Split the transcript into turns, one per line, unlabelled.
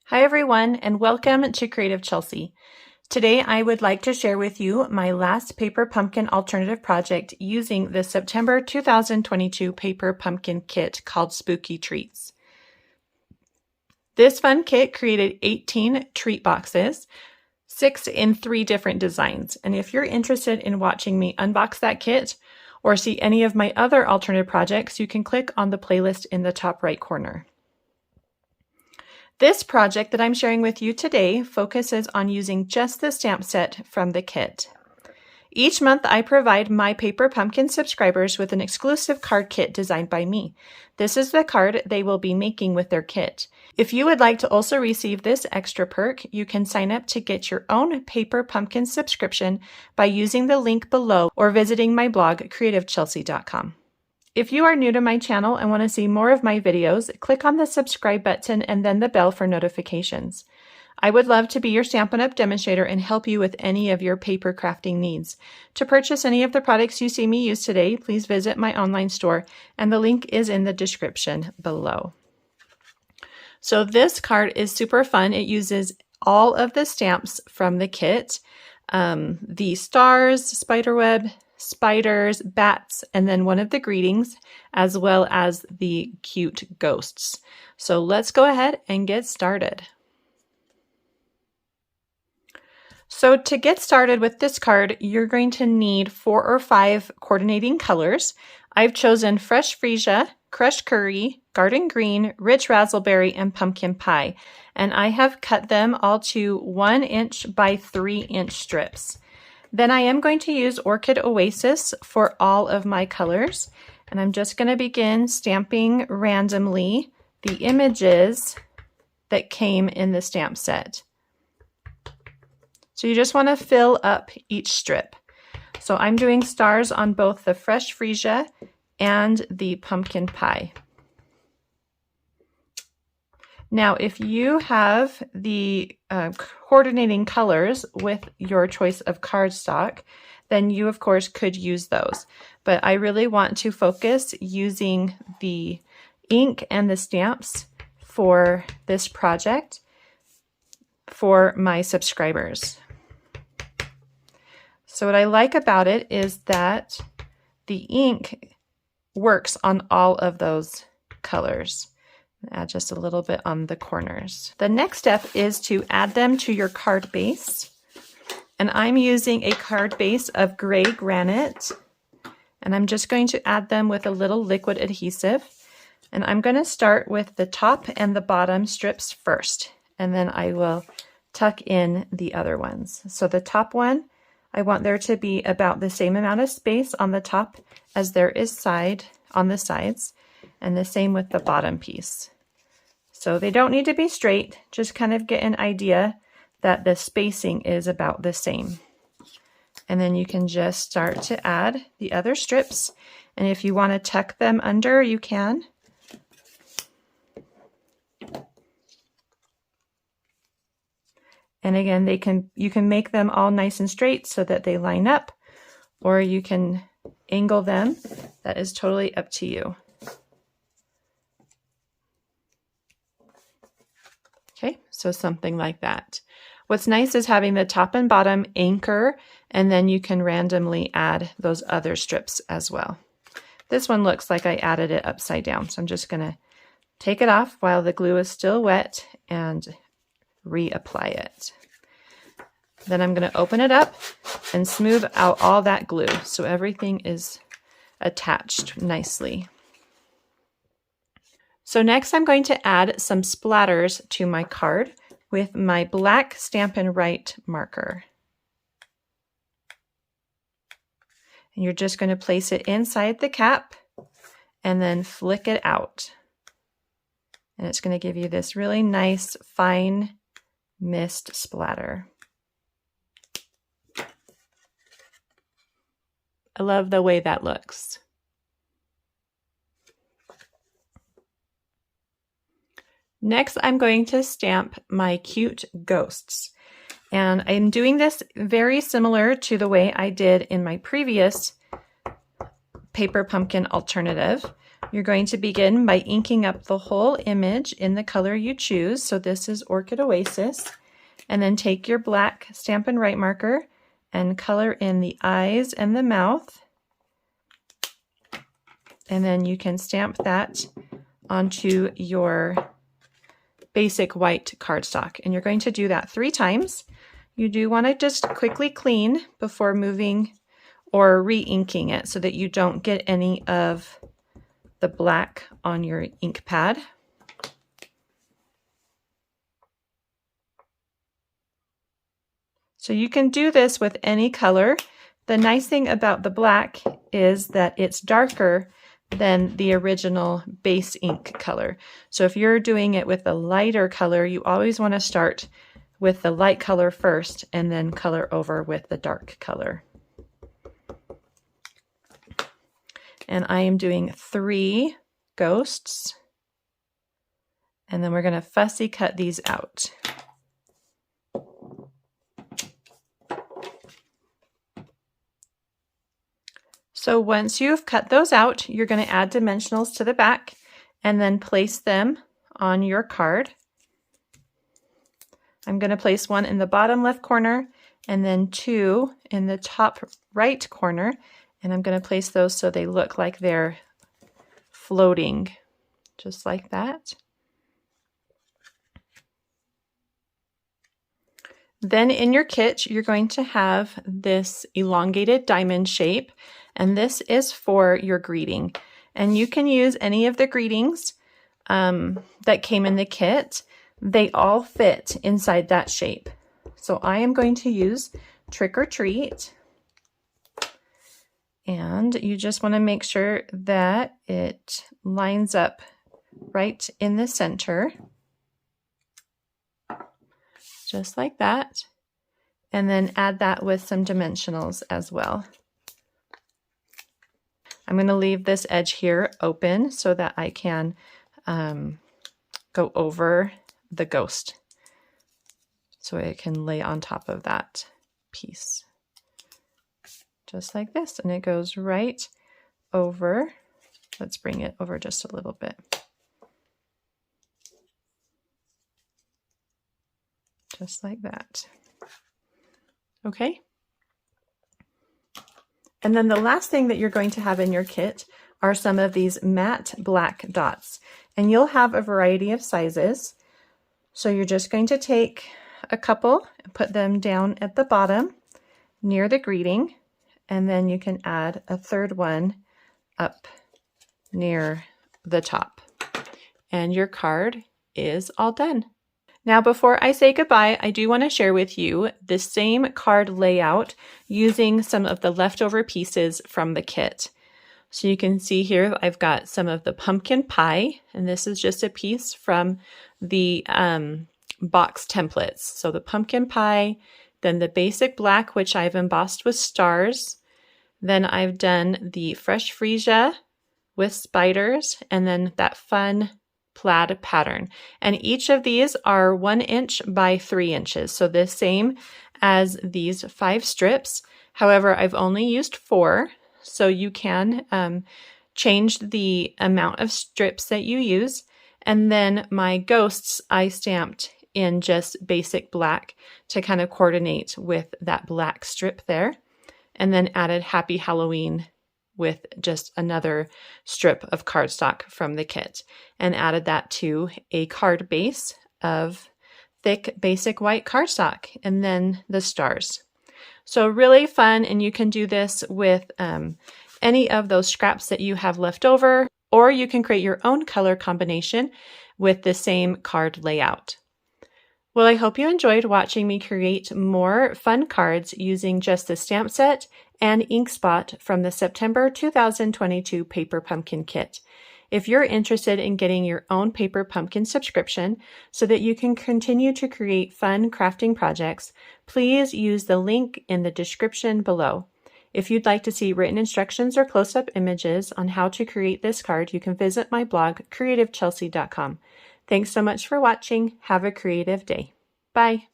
Hi everyone, and welcome to Creative Chelsey. Today I would like to share with you my last paper pumpkin alternative project using the September 2022 paper pumpkin kit called Spooky Treats. This fun kit created 18 treat boxes, 6 in 3 different designs. And if you're interested in watching me unbox that kit or see any of my other alternative projects, you can click on the playlist in the top right corner. This project that I'm sharing with you today focuses on using just the stamp set from the kit. Each month I provide my Paper Pumpkin subscribers with an exclusive card kit designed by me. This is the card they will be making with their kit. If you would like to also receive this extra perk, you can sign up to get your own Paper Pumpkin subscription by using the link below or visiting my blog, creativechelsey.com. If you are new to my channel and want to see more of my videos, click on the subscribe button and then the bell for notifications. I would love to be your Stampin' Up! Demonstrator and help you with any of your paper crafting needs. To purchase any of the products you see me use today, please visit my online store, and the link is in the description below. So this card is super fun. It uses all of the stamps from the kit, the stars, spiderweb, spiders, bats, and then one of the greetings, as well as the cute ghosts. So let's go ahead and get started. So to get started with this card, you're going to need 4 or 5 coordinating colors. I've chosen Fresh Freesia, Crushed Curry, Garden Green, Rich Razzleberry, and Pumpkin Pie. And I have cut them all to 1 inch by 3 inch strips. Then I am going to use Orchid Oasis for all of my colors. And I'm just going to begin stamping randomly the images that came in the stamp set. So you just want to fill up each strip. So I'm doing stars on both the Fresh Freesia and the Pumpkin Pie. Now, if you have the coordinating colors with your choice of cardstock, then you, of course, could use those. But I really want to focus using the ink and the stamps for this project for my subscribers. So what I like about it is that the ink works on all of those colors. Add just a little bit on the corners. The next step is to add them to your card base. And I'm using a card base of gray granite. And I'm just going to add them with a little liquid adhesive. And I'm going to start with the top and the bottom strips first. And then I will tuck in the other ones. So the top one, I want there to be about the same amount of space on the top as there is on the sides. And the same with the bottom piece. So they don't need to be straight, just kind of get an idea that the spacing is about the same. And then you can just start to add the other strips. And if you want to tuck them under, you can. And again, you can make them all nice and straight so that they line up, or you can angle them. That is totally up to you. Okay, so something like that. What's nice is having the top and bottom anchor, and then you can randomly add those other strips as well. This one looks like I added it upside down, so I'm just going to take it off while the glue is still wet and reapply it. Then I'm going to open it up and smooth out all that glue so everything is attached nicely. So next I'm going to add some splatters to my card with my black Stampin' Right marker. And you're just going to place it inside the cap and then flick it out. And it's going to give you this really nice fine mist splatter. I love the way that looks. Next, I'm going to stamp my cute ghosts. And I'm doing this very similar to the way I did in my previous paper pumpkin alternative. You're going to begin by inking up the whole image in the color you choose. So this is Orchid Oasis. And then take your black Stampin' Write marker and color in the eyes and the mouth. And then you can stamp that onto your basic white cardstock. And you're going to do that 3 times. You do want to just quickly clean before moving or re-inking it so that you don't get any of the black on your ink pad. So you can do this with any color. The nice thing about the black is that it's darker than the original base ink color. So if you're doing it with a lighter color, you always want to start with the light color first and then color over with the dark color. And I am doing 3 ghosts, and then we're going to fussy cut these out. So once you've cut those out, you're going to add dimensionals to the back and then place them on your card. I'm going to place 1 in the bottom left corner and then 2 in the top right corner, and I'm going to place those so they look like they're floating, just like that. Then in your kit, you're going to have this elongated diamond shape, and this is for your greeting. And you can use any of the greetings that came in the kit. They all fit inside that shape. So I am going to use Trick or Treat. And you just want to make sure that it lines up right in the center. Just like that. And then add that with some dimensionals as well. I'm going to leave this edge here open so that I can go over the ghost so it can lay on top of that piece. Just like this, and it goes right over. Let's bring it over just a little bit. Just like that. Okay. And then the last thing that you're going to have in your kit are some of these matte black dots. And you'll have a variety of sizes. So you're just going to take a couple and put them down at the bottom near the greeting. And then you can add a 3rd one up near the top. And your card is all done. Now, before I say goodbye, I do want to share with you the same card layout using some of the leftover pieces from the kit. So you can see here, I've got some of the pumpkin pie, and this is just a piece from the box templates. So the pumpkin pie, then the basic black, which I've embossed with stars. Then I've done the fresh freesia with spiders, and then that fun plaid pattern. And each of these are 1 inch by 3 inches. So the same as these 5 strips. However, I've only used 4. So you can change the amount of strips that you use. And then my ghosts, I stamped in just basic black to kind of coordinate with that black strip there. And then added Happy Halloween with just another strip of cardstock from the kit, and added that to a card base of thick basic white cardstock, and then the stars. So really fun, and you can do this with any of those scraps that you have left over, or you can create your own color combination with the same card layout. Well, I hope you enjoyed watching me create more fun cards using just the stamp set and ink spot from the September 2022 Paper Pumpkin Kit. If you're interested in getting your own Paper Pumpkin subscription so that you can continue to create fun crafting projects, please use the link in the description below. If you'd like to see written instructions or close-up images on how to create this card, you can visit my blog, creativechelsey.com. Thanks so much for watching. Have a creative day. Bye.